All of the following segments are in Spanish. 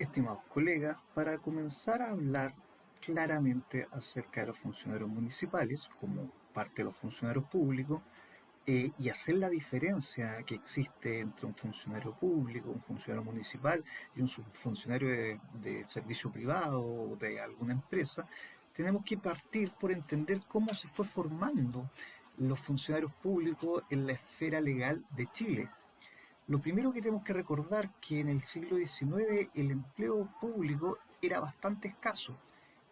Estimados colegas, para comenzar a hablar claramente acerca de los funcionarios municipales como parte de los funcionarios públicos y hacer la diferencia que existe entre un funcionario público, un funcionario municipal y un funcionario de servicio privado o de alguna empresa, tenemos que partir por entender cómo se fue formando los funcionarios públicos en la esfera legal de Chile. Lo primero que tenemos que recordar que en el siglo XIX el empleo público era bastante escaso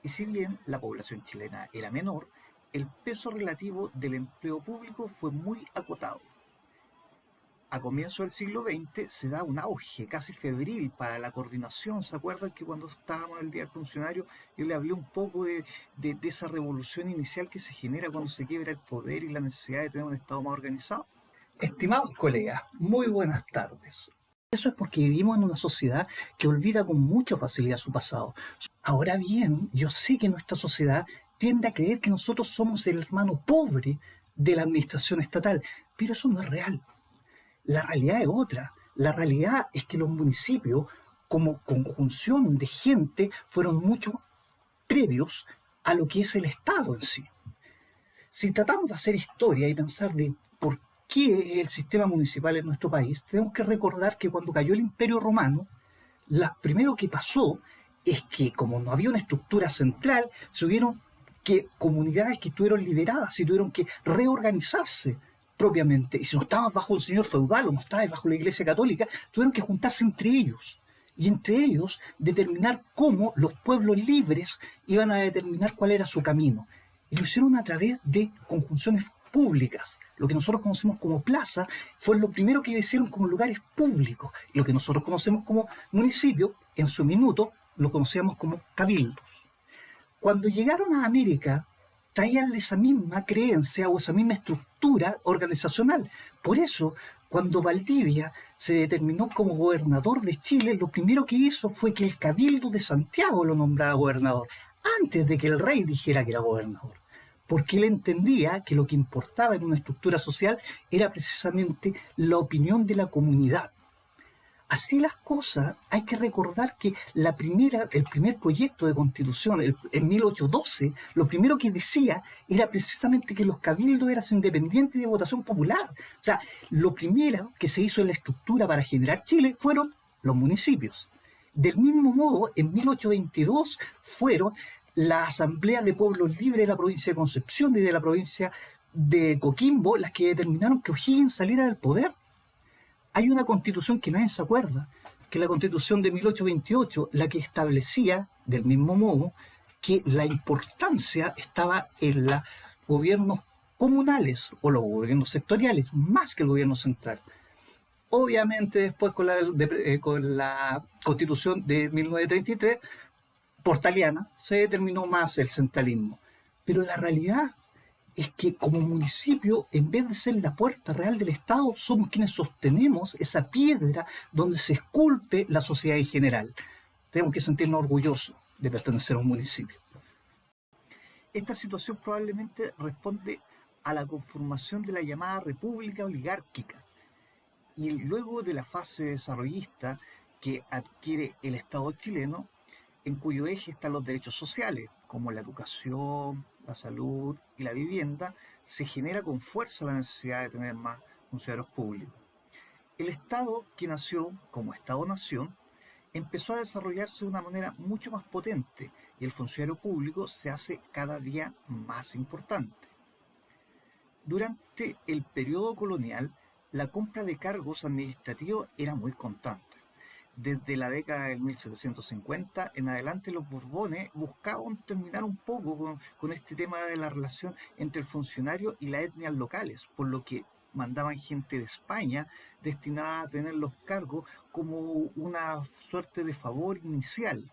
y si bien la población chilena era menor, el peso relativo del empleo público fue muy acotado. A comienzos del siglo XX se da un auge casi febril para la coordinación. ¿Se acuerdan que cuando estábamos en el Día del Funcionario yo le hablé un poco de esa revolución inicial que se genera cuando se quiebra el poder y la necesidad de tener un Estado más organizado? Estimados colegas, muy buenas tardes. Eso es porque vivimos en una sociedad que olvida con mucha facilidad su pasado. Ahora bien, yo sé que nuestra sociedad tiende a creer que nosotros somos el hermano pobre de la administración estatal, pero eso no es real. La realidad es otra. La realidad es que los municipios, como conjunción de gente, fueron mucho previos a lo que es el Estado en sí. Si tratamos de hacer historia y pensar de por qué el sistema municipal en nuestro país, tenemos que recordar que cuando cayó el Imperio Romano, lo primero que pasó es que como no había una estructura central, se hubieron que comunidades que estuvieron lideradas y tuvieron que reorganizarse propiamente. Y si no estabas bajo un señor feudal o no estabas bajo la Iglesia Católica, tuvieron que juntarse entre ellos. Y entre ellos determinar cómo los pueblos libres iban a determinar cuál era su camino. Y lo hicieron a través de conjunciones públicas. Lo que nosotros conocemos como plaza fue lo primero que hicieron como lugares públicos. Lo que nosotros conocemos como municipio, en su minuto, lo conocíamos como cabildos. Cuando llegaron a América, traían esa misma creencia o esa misma estructura organizacional. Por eso, cuando Valdivia se determinó como gobernador de Chile, lo primero que hizo fue que el Cabildo de Santiago lo nombrara gobernador, antes de que el rey dijera que era gobernador. Porque él entendía que lo que importaba en una estructura social era precisamente la opinión de la comunidad. Así las cosas, hay que recordar que el primer proyecto de constitución, en 1812, lo primero que decía era precisamente que los cabildos eran independientes de votación popular. O sea, lo primero que se hizo en la estructura para generar Chile fueron los municipios. Del mismo modo, en 1822 fueron la Asamblea de Pueblos Libres de la provincia de Concepción y de la provincia de Coquimbo las que determinaron que O'Higgins saliera del poder. Hay una constitución que nadie se acuerda, que es la constitución de 1828, la que establecía, del mismo modo, que la importancia estaba en los gobiernos comunales o los gobiernos sectoriales, más que el gobierno central. Obviamente después con la constitución de 1933, portaliana, se determinó más el centralismo. Pero la realidad es que como municipio, en vez de ser la puerta real del Estado, somos quienes sostenemos esa piedra donde se esculpe la sociedad en general. Tenemos que sentirnos orgullosos de pertenecer a un municipio. Esta situación probablemente responde a la conformación de la llamada república oligárquica y luego de la fase desarrollista que adquiere el Estado chileno, en cuyo eje están los derechos sociales, como la educación, la salud y la vivienda, se genera con fuerza la necesidad de tener más funcionarios públicos. El Estado, que nació como Estado-nación, empezó a desarrollarse de una manera mucho más potente y el funcionario público se hace cada día más importante. Durante el periodo colonial, la compra de cargos administrativos era muy constante. Desde la década de 1750 en adelante los Borbones buscaban terminar un poco con este tema de la relación entre el funcionario y las etnias locales, por lo que mandaban gente de España destinada a tener los cargos como una suerte de favor inicial.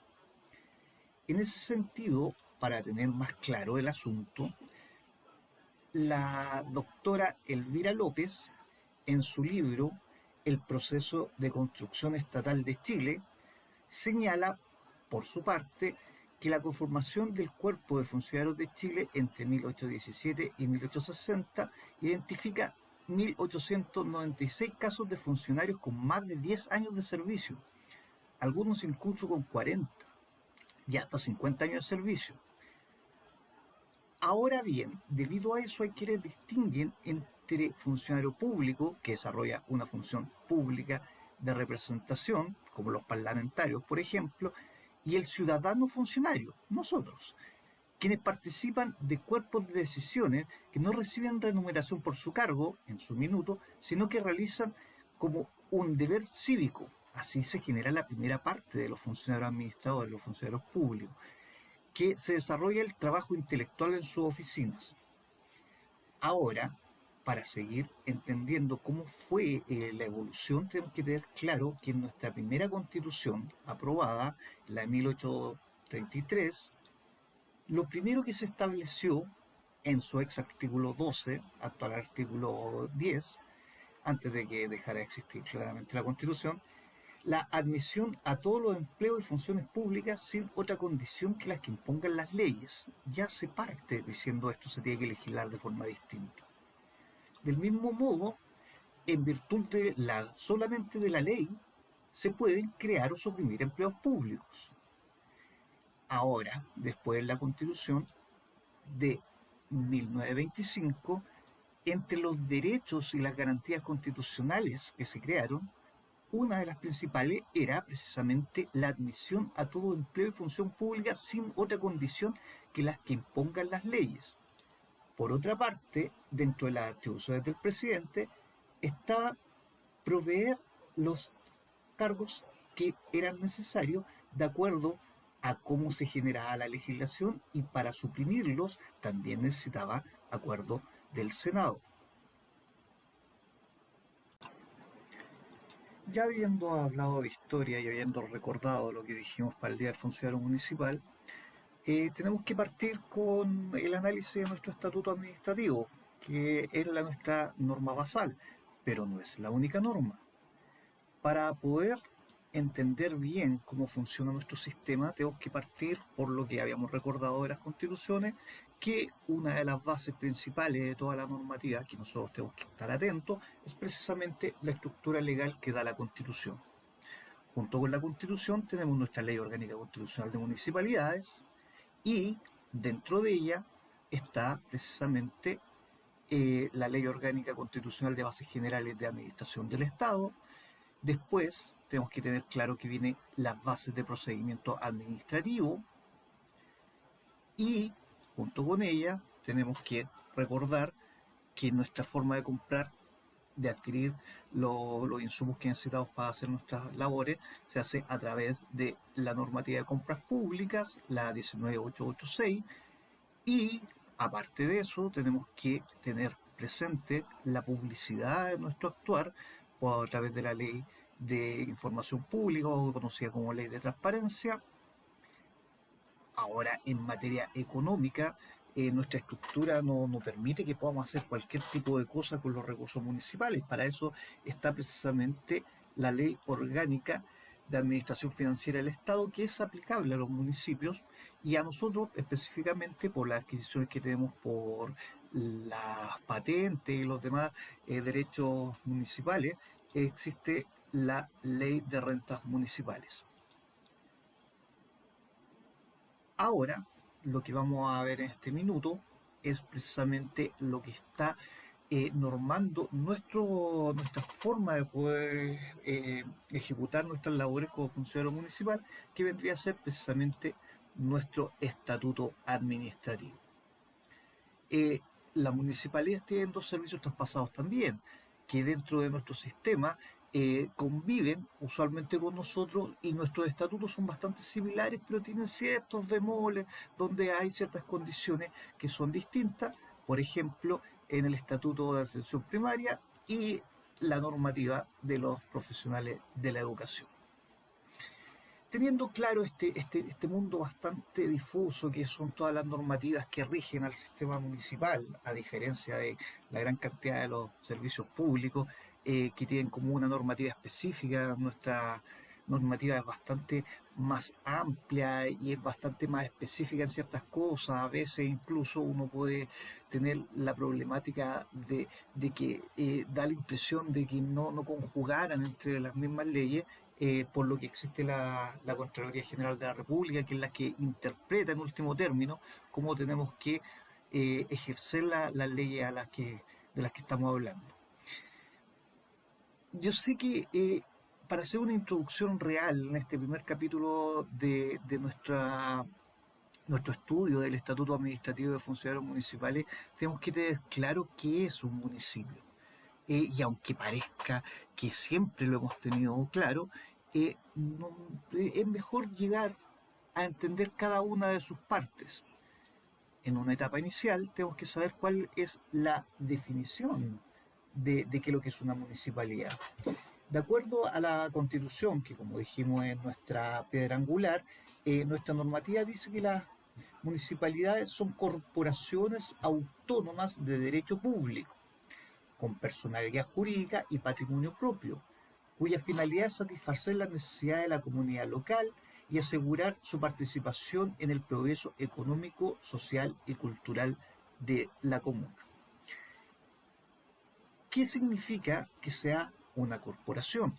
En ese sentido, para tener más claro el asunto, la doctora Elvira López, en su libro El proceso de construcción estatal de Chile, señala, por su parte, que la conformación del Cuerpo de Funcionarios de Chile entre 1817 y 1860 identifica 1.896 casos de funcionarios con más de 10 años de servicio. algunos incluso con 40 y hasta 50 años de servicio. Ahora bien, debido a eso hay quienes distinguen entre funcionario público, que desarrolla una función pública de representación, como los parlamentarios, por ejemplo, y el ciudadano funcionario, nosotros, quienes participan de cuerpos de decisiones que no reciben remuneración por su cargo, en su minuto, sino que realizan como un deber cívico. Así se genera la primera parte de los funcionarios administradores, los funcionarios públicos, que se desarrolla el trabajo intelectual en sus oficinas. Ahora, para seguir entendiendo cómo fue la evolución, tenemos que tener claro que en nuestra primera constitución aprobada, la de 1833, lo primero que se estableció en su ex artículo 12, actual artículo 10, antes de que dejara de existir claramente la Constitución, la admisión a todos los empleos y funciones públicas sin otra condición que las que impongan las leyes. Ya se parte diciendo esto se tiene que legislar de forma distinta. Del mismo modo, en virtud de solamente de la ley, se pueden crear o suprimir empleos públicos. Ahora, después de la Constitución de 1925, entre los derechos y las garantías constitucionales que se crearon, una de las principales era precisamente la admisión a todo empleo y función pública sin otra condición que las que impongan las leyes. Por otra parte, dentro de las atribuciones del presidente, estaba proveer los cargos que eran necesarios de acuerdo a cómo se generaba la legislación, y para suprimirlos también necesitaba acuerdo del Senado. Ya habiendo hablado de historia y habiendo recordado lo que dijimos para el Día del Funcionario Municipal, tenemos que partir con el análisis de nuestro estatuto administrativo, que es nuestra norma basal, pero no es la única norma. Para poder entender bien cómo funciona nuestro sistema, tenemos que partir por lo que habíamos recordado de las constituciones, que una de las bases principales de toda la normativa que nosotros tenemos que estar atentos es precisamente la estructura legal que da la Constitución. Junto con la Constitución tenemos nuestra Ley Orgánica Constitucional de Municipalidades, y dentro de ella está precisamente la Ley Orgánica Constitucional de Bases Generales de Administración del Estado. Después tenemos que tener claro que vienen las bases de procedimiento administrativo, y junto con ella tenemos que recordar que nuestra forma de comprar, de adquirir los insumos que necesitamos para hacer nuestras labores, se hace a través de la normativa de compras públicas, la 19886, y aparte de eso tenemos que tener presente la publicidad de nuestro actuar a través de la ley de información pública, o conocida como ley de transparencia. Ahora, en materia económica, nuestra estructura no permite que podamos hacer cualquier tipo de cosa con los recursos municipales. Para eso está precisamente la Ley Orgánica de Administración Financiera del Estado, que es aplicable a los municipios y a nosotros específicamente por las adquisiciones que tenemos por las patentes y los demás derechos municipales. Existe la Ley de Rentas Municipales. Ahora, lo que vamos a ver en este minuto es precisamente lo que está normando nuestra forma de poder ejecutar nuestras labores como funcionario municipal, que vendría a ser precisamente nuestro estatuto administrativo. Las municipalidades tienen dos servicios traspasados también, que dentro de nuestro sistema conviven usualmente con nosotros, y nuestros estatutos son bastante similares, pero tienen ciertos bemoles donde hay ciertas condiciones que son distintas. Por ejemplo, en el estatuto de la atención primaria y la normativa de los profesionales de la educación. Teniendo claro este mundo bastante difuso que son todas las normativas que rigen al sistema municipal, a diferencia de la gran cantidad de los servicios públicos que tienen como una normativa específica, nuestra normativa es bastante más amplia y es bastante más específica en ciertas cosas. A veces incluso uno puede tener la problemática de que da la impresión de que no conjugaran entre las mismas leyes por lo que existe la Contraloría General de la República, que es la que interpreta en último término cómo tenemos que ejercer las leyes de las que estamos hablando. Yo sé que para hacer una introducción real en este primer capítulo de nuestro estudio del Estatuto Administrativo de Funcionarios Municipales, tenemos que tener claro qué es un municipio. Y aunque parezca que siempre lo hemos tenido claro, es mejor llegar a entender cada una de sus partes. En una etapa inicial tenemos que saber cuál es la definición de qué es lo que es una municipalidad. De acuerdo a la Constitución, que como dijimos es nuestra piedra angular, nuestra normativa dice que las municipalidades son corporaciones autónomas de derecho público, con personalidad jurídica y patrimonio propio, cuya finalidad es satisfacer las necesidades de la comunidad local y asegurar su participación en el progreso económico, social y cultural de la comuna. ¿Qué significa que sea una corporación?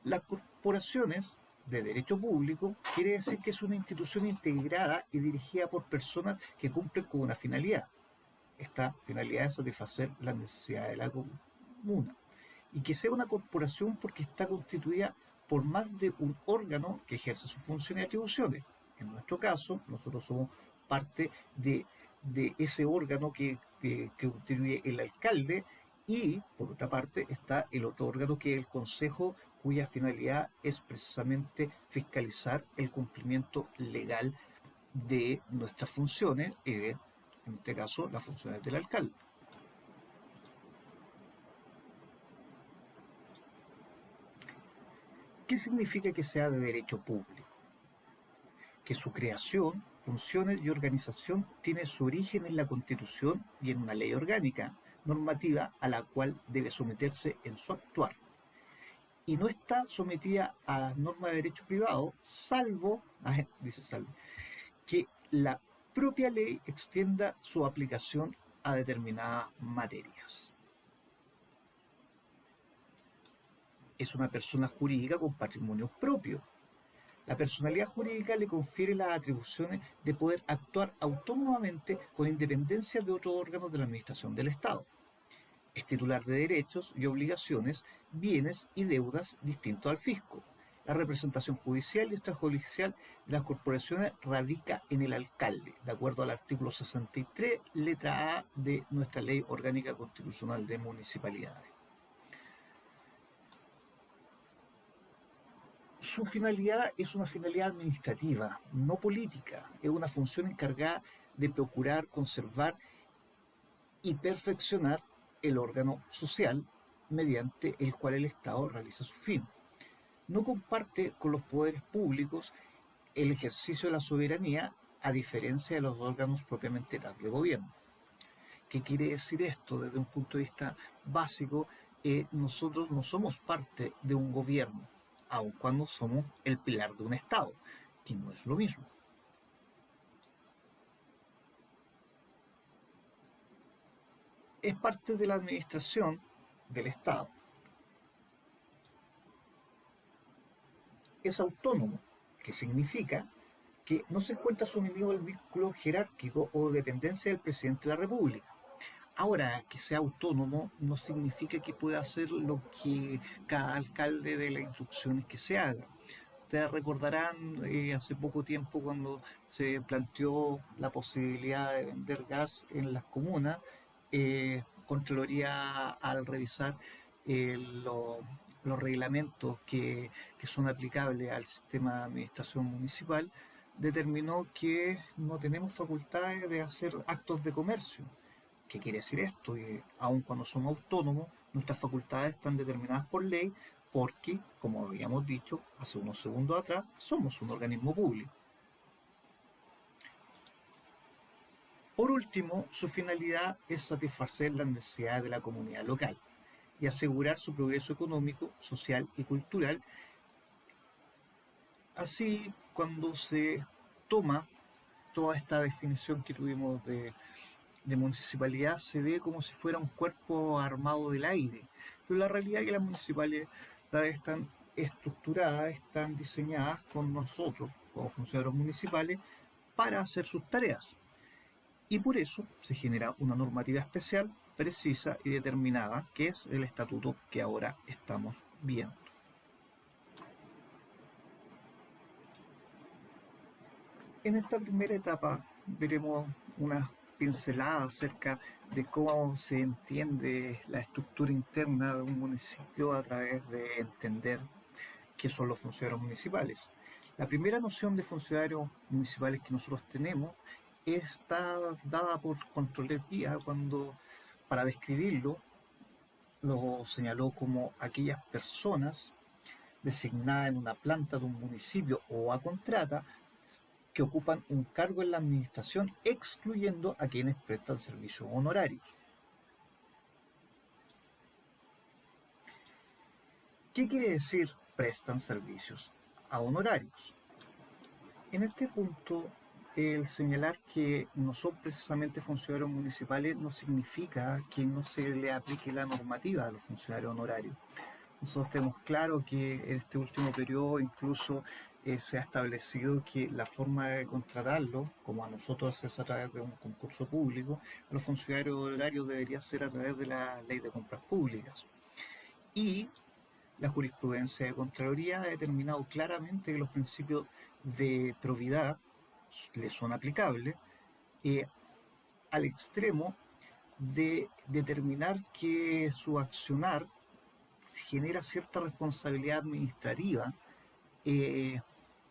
Las corporaciones de derecho público quiere decir que es una institución integrada y dirigida por personas que cumplen con una finalidad. Esta finalidad es satisfacer las necesidades de la comuna. Y que sea una corporación porque está constituida por más de un órgano que ejerce sus funciones y atribuciones. En nuestro caso, nosotros somos parte de ese órgano que constituye el alcalde, y por otra parte está el otro órgano que es el Consejo, cuya finalidad es precisamente fiscalizar el cumplimiento legal de nuestras funciones, en este caso las funciones del alcalde. ¿Qué significa que sea de derecho público? Que su creación, funciones y organización tiene su origen en la Constitución y en una ley orgánica, normativa a la cual debe someterse en su actuar. Y no está sometida a las normas de derecho privado, salvo, que la propia ley extienda su aplicación a determinadas materias. Es una persona jurídica con patrimonio propio. La personalidad jurídica le confiere las atribuciones de poder actuar autónomamente con independencia de otros órganos de la administración del Estado. Es titular de derechos y obligaciones, bienes y deudas distintos al fisco. La representación judicial y extrajudicial de las corporaciones radica en el alcalde, de acuerdo al artículo 63, letra A de nuestra Ley Orgánica Constitucional de Municipalidades. Su finalidad es una finalidad administrativa, no política. Es una función encargada de procurar, conservar y perfeccionar el órgano social mediante el cual el Estado realiza su fin. No comparte con los poderes públicos el ejercicio de la soberanía, a diferencia de los órganos propiamente tal de gobierno. ¿Qué quiere decir esto? Desde un punto de vista básico, nosotros no somos parte de un gobierno, aun cuando somos el pilar de un Estado, que no es lo mismo. Es parte de la administración del Estado. Es autónomo, que significa que no se encuentra sometido al vínculo jerárquico o dependencia del presidente de la República. Ahora, que sea autónomo no significa que pueda hacer lo que cada alcalde de las instrucciones que se haga. Ustedes recordarán hace poco tiempo cuando se planteó la posibilidad de vender gas en las comunas, Contraloría, al revisar los reglamentos que son aplicables al sistema de administración municipal, determinó que no tenemos facultades de hacer actos de comercio. ¿Qué quiere decir esto? Que aun cuando somos autónomos, nuestras facultades están determinadas por ley, porque, como habíamos dicho hace unos segundos atrás, somos un organismo público. Por último, su finalidad es satisfacer las necesidades de la comunidad local y asegurar su progreso económico, social y cultural. Así, cuando se toma toda esta definición que tuvimos de municipalidad se ve como si fuera un cuerpo armado del aire, pero la realidad es que las municipalidades están estructuradas, están diseñadas con nosotros, como funcionarios municipales, para hacer sus tareas. Y por eso se genera una normativa especial, precisa y determinada, que es el estatuto que ahora estamos viendo. En esta primera etapa veremos una pincelada acerca de cómo se entiende la estructura interna de un municipio a través de entender qué son los funcionarios municipales. La primera noción de funcionarios municipales que nosotros tenemos está dada por Controlería cuando, para describirlo, lo señaló como aquellas personas designadas en una planta de un municipio o a contrata que ocupan un cargo en la administración, excluyendo a quienes prestan servicios honorarios. ¿Qué quiere decir prestan servicios a honorarios? En este punto, el señalar que no son precisamente funcionarios municipales no significa que no se le aplique la normativa a los funcionarios honorarios. Nosotros tenemos claro que en este último periodo incluso se ha establecido que la forma de contratarlo, como a nosotros es a través de un concurso público, a los funcionarios honorarios debería ser a través de la ley de compras públicas. Y la jurisprudencia de Contraloría ha determinado claramente que los principios de probidad le son aplicables al extremo de determinar que su accionar genera cierta responsabilidad administrativa,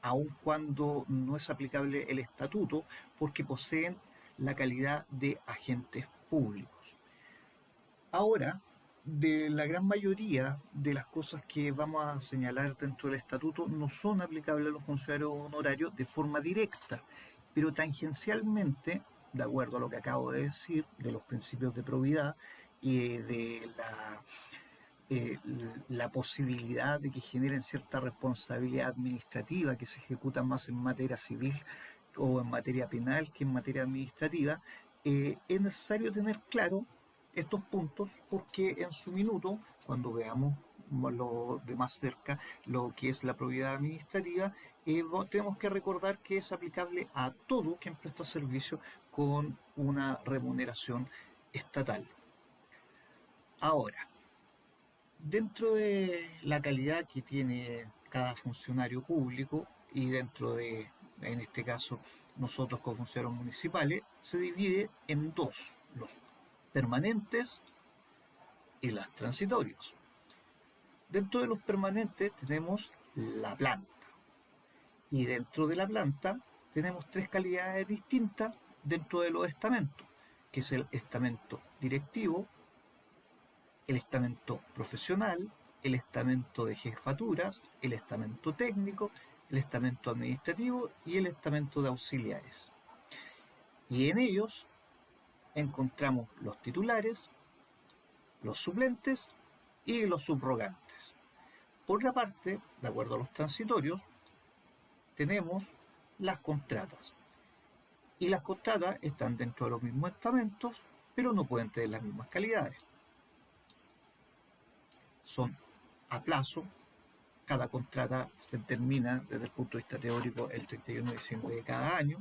aun cuando no es aplicable el estatuto, porque poseen la calidad de agentes públicos. Ahora, de la gran mayoría de las cosas que vamos a señalar dentro del estatuto no son aplicables a los funcionarios honorarios de forma directa, pero tangencialmente, de acuerdo a lo que acabo de decir, de los principios de probidad y de la posibilidad de que generen cierta responsabilidad administrativa que se ejecuta más en materia civil o en materia penal que en materia administrativa, es necesario tener claro estos puntos porque en su minuto, cuando veamos lo de más cerca lo que es la probidad administrativa, tenemos que recordar que es aplicable a todo quien presta servicio con una remuneración estatal. Ahora, dentro de la calidad que tiene cada funcionario público y dentro de, en este caso, nosotros como funcionarios municipales, se divide en dos, los permanentes y los transitorios. Dentro de los permanentes tenemos la planta y dentro de la planta tenemos tres calidades distintas dentro de los estamentos, que es el estamento directivo, el estamento profesional, el estamento de jefaturas, el estamento técnico, el estamento administrativo y el estamento de auxiliares. Y en ellos encontramos los titulares, los suplentes y los subrogantes. Por otra parte, de acuerdo a los transitorios, tenemos las contratas. Y las contratas están dentro de los mismos estamentos, pero no pueden tener las mismas calidades. Son a plazo, cada contrata se termina desde el punto de vista teórico el 31 de diciembre de cada año,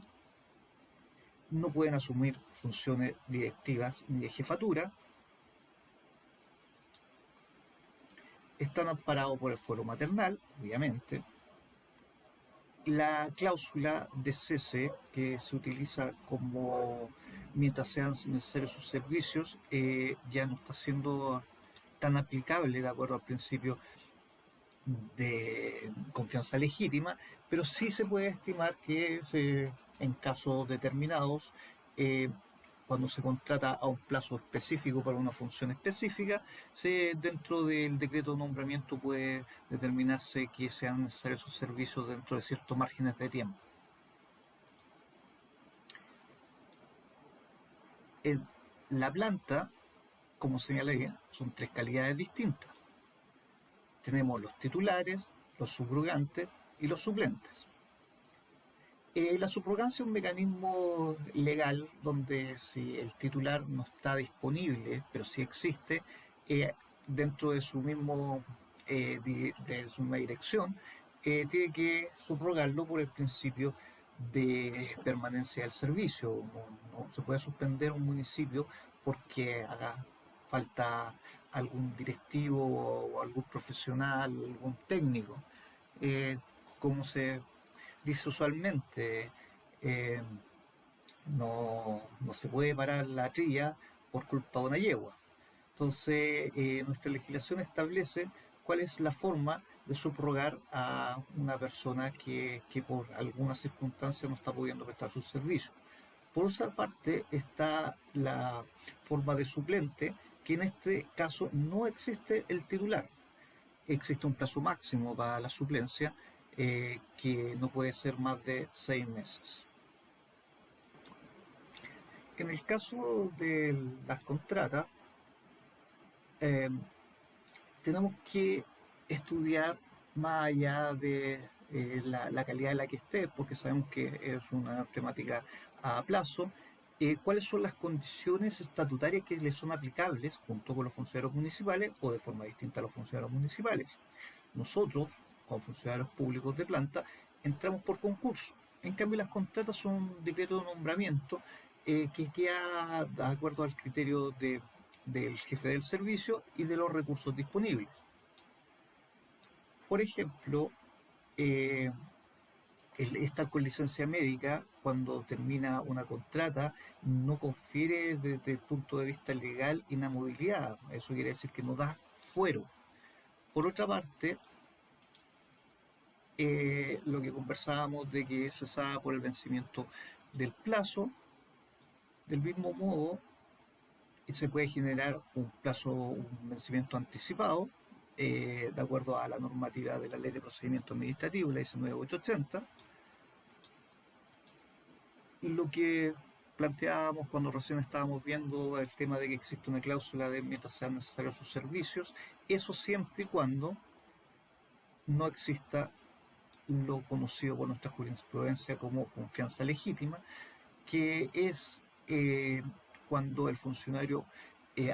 no pueden asumir funciones directivas ni de jefatura, están amparados por el fuero maternal, obviamente. La cláusula de cese que se utiliza como mientras sean necesarios sus servicios ya no está siendo tan aplicable de acuerdo al principio de confianza legítima, pero sí se puede estimar que en casos determinados, cuando se contrata a un plazo específico para una función específica, dentro del decreto de nombramiento puede determinarse que sean necesarios sus servicios dentro de ciertos márgenes de tiempo. En la planta, como señalé, son tres calidades distintas. Tenemos los titulares, los subrogantes y los suplentes. La subrogancia es un mecanismo legal donde si el titular no está disponible, pero sí existe, eh, dentro de su mismo de su misma dirección, tiene que subrogarlo por el principio de permanencia del servicio. No se puede suspender un municipio porque haga falta algún directivo o algún profesional, algún técnico. Eh, como se dice usualmente, eh, no se puede parar la trilla por culpa de una yegua. Entonces, nuestra legislación establece cuál es la forma de subrogar a una persona que por alguna circunstancia no está pudiendo prestar sus servicios. Por otra parte, está la forma de suplente, que en este caso no existe el titular. Existe un plazo máximo para la suplencia, que no puede ser más de 6 meses. En el caso de las contratas, eh, tenemos que estudiar más allá de la calidad de la que esté, porque sabemos que es una temática a plazo, cuáles son las condiciones estatutarias que le son aplicables junto con los funcionarios municipales o de forma distinta a los funcionarios municipales. Nosotros, como funcionarios públicos de planta, entramos por concurso. En cambio, las contratas son un decreto de nombramiento que queda de acuerdo al criterio del jefe del servicio y de los recursos disponibles. Por ejemplo, eh, esta con licencia médica, cuando termina una contrata, no confiere desde el punto de vista legal inamovilidad. Eso quiere decir que no da fuero. Por otra parte, lo que conversábamos de que cesaba por el vencimiento del plazo, del mismo modo, se puede generar un plazo, un vencimiento anticipado, de acuerdo a la normativa de la Ley de Procedimiento Administrativo, la 19880. Lo que planteábamos cuando recién estábamos viendo el tema de que existe una cláusula de mientras sean necesarios sus servicios, eso siempre y cuando no exista lo conocido por nuestra jurisprudencia como confianza legítima, que es cuando el funcionario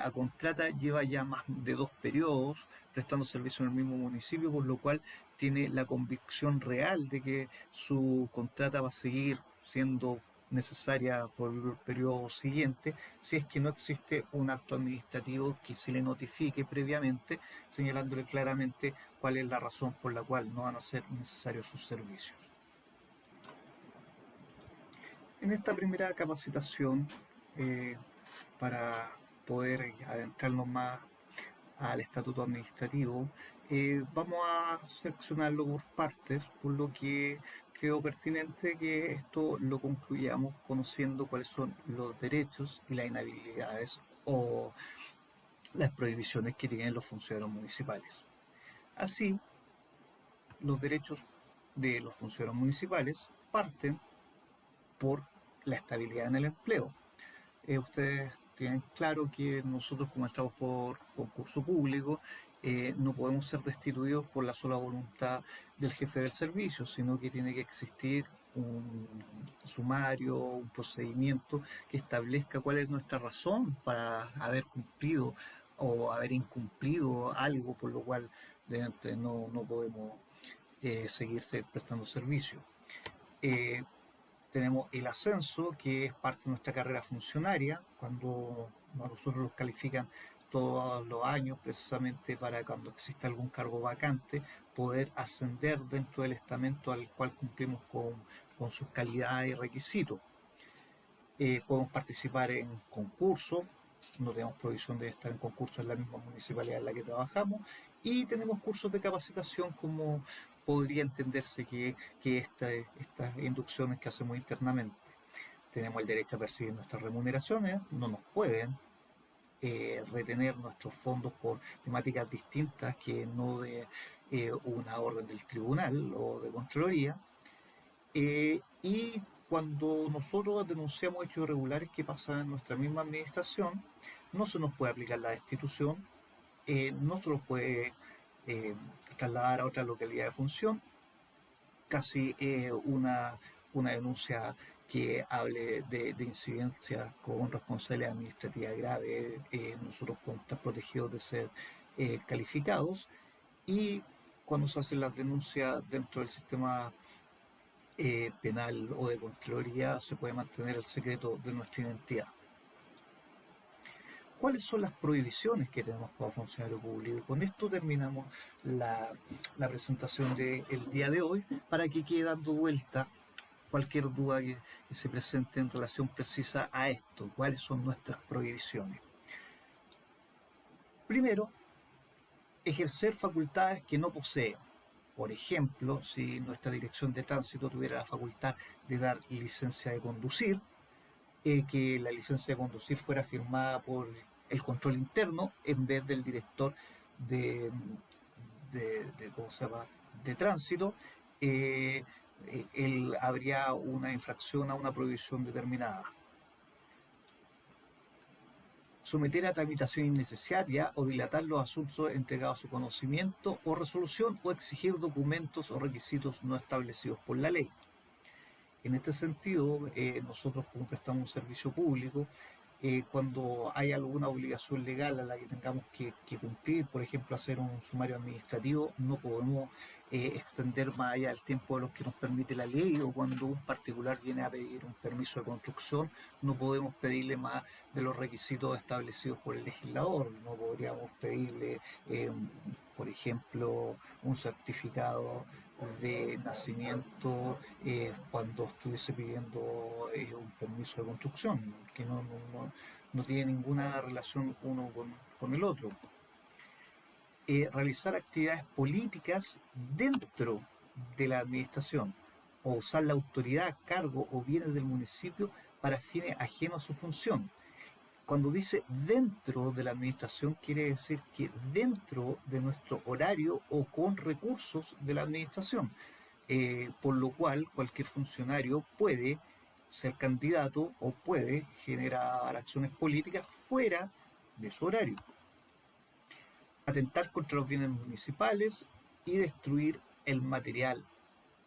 a contrata lleva ya más de 2 periodos prestando servicio en el mismo municipio, por lo cual tiene la convicción real de que su contrata va a seguir siendo necesaria por el periodo siguiente, si es que no existe un acto administrativo que se le notifique previamente, señalándole claramente cuál es la razón por la cual no van a ser necesarios sus servicios. En esta primera capacitación, eh, para poder adentrarnos más al estatuto administrativo, vamos a seccionarlo por partes, por lo que creo pertinente que esto lo concluyamos conociendo cuáles son los derechos y las inhabilidades o las prohibiciones que tienen los funcionarios municipales. Así, los derechos de los funcionarios municipales parten por la estabilidad en el empleo. Ustedes tienen claro que nosotros, como estamos por concurso público, no podemos ser destituidos por la sola voluntad del jefe del servicio, sino que tiene que existir un sumario, un procedimiento que establezca cuál es nuestra razón para haber cumplido o haber incumplido algo por lo cual no podemos seguir prestando servicio. Eh, Tenemos el ascenso, que es parte de nuestra carrera funcionaria, cuando a nosotros nos califican todos los años precisamente para cuando exista algún cargo vacante, poder ascender dentro del estamento al cual cumplimos con sus calidades y requisitos. Podemos participar en concursos, no tenemos provisión de estar en concursos en la misma municipalidad en la que trabajamos, y tenemos cursos de capacitación como podría entenderse que estas inducciones que hacemos internamente. Tenemos el derecho a percibir nuestras remuneraciones, no nos pueden retener nuestros fondos por temáticas distintas que no de una orden del tribunal o de Contraloría. Y cuando nosotros denunciamos hechos irregulares que pasan en nuestra misma administración, no se nos puede aplicar la destitución, no se nos puede eh, trasladar a otra localidad de función, casi una una denuncia que hable de incidencia con responsabilidad administrativa grave, nosotros podemos estar protegidos de ser calificados. Y cuando se hacen las denuncias dentro del sistema penal o de Contraloría, se puede mantener el secreto de nuestra identidad. ¿Cuáles son las prohibiciones que tenemos como funcionario público? Y con esto terminamos la presentación del día de hoy, para que quede dando vuelta cualquier duda que se presente en relación precisa a esto. ¿Cuáles son nuestras prohibiciones? Primero, ejercer facultades que no poseen. Por ejemplo, si nuestra dirección de tránsito tuviera la facultad de dar licencia de conducir, que la licencia de conducir fuera firmada por el control interno en vez del director de, ¿cómo se llama?, de tránsito, habría una infracción a una prohibición determinada. Someter a tramitación innecesaria o dilatar los asuntos entregados a su conocimiento o resolución, o exigir documentos o requisitos no establecidos por la ley. En este sentido, nosotros, como prestamos un servicio público, cuando hay alguna obligación legal a la que tengamos que cumplir, por ejemplo, hacer un sumario administrativo, no podemos extender más allá del tiempo de lo que nos permite la ley, o cuando un particular viene a pedir un permiso de construcción, no podemos pedirle más de los requisitos establecidos por el legislador. No podríamos pedirle, por ejemplo, un certificado de nacimiento cuando estuviese pidiendo un permiso de construcción, que no tiene ninguna relación uno con el otro. Realizar actividades políticas dentro de la administración, o usar la autoridad, cargo o bienes del municipio para fines ajenos a su función. Cuando dice dentro de la administración, quiere decir que dentro de nuestro horario o con recursos de la administración, por lo cual cualquier funcionario puede ser candidato o puede generar acciones políticas fuera de su horario. Atentar contra los bienes municipales y destruir el material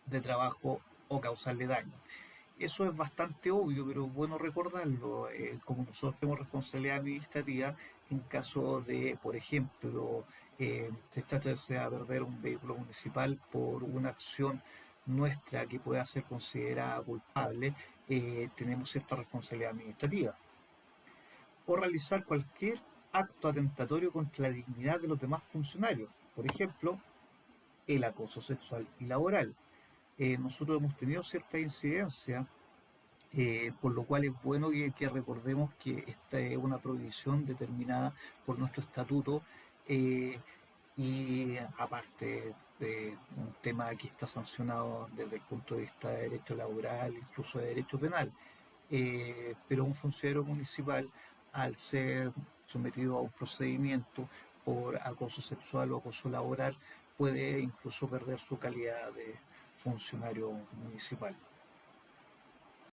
de trabajo o causarle daño. Eso es bastante obvio, pero es bueno recordarlo. Como nosotros tenemos responsabilidad administrativa, en caso de, por ejemplo, se trata de perder un vehículo municipal por una acción nuestra que pueda ser considerada culpable, tenemos cierta responsabilidad administrativa. O realizar cualquier acto atentatorio contra la dignidad de los demás funcionarios, por ejemplo, el acoso sexual y laboral. Nosotros hemos tenido cierta incidencia, por lo cual es bueno que recordemos que esta es una prohibición determinada por nuestro estatuto, y aparte de un tema que está sancionado desde el punto de vista de derecho laboral, incluso de derecho penal. Pero un funcionario municipal, al ser sometido a un procedimiento por acoso sexual o acoso laboral, puede incluso perder su calidad de funcionario municipal.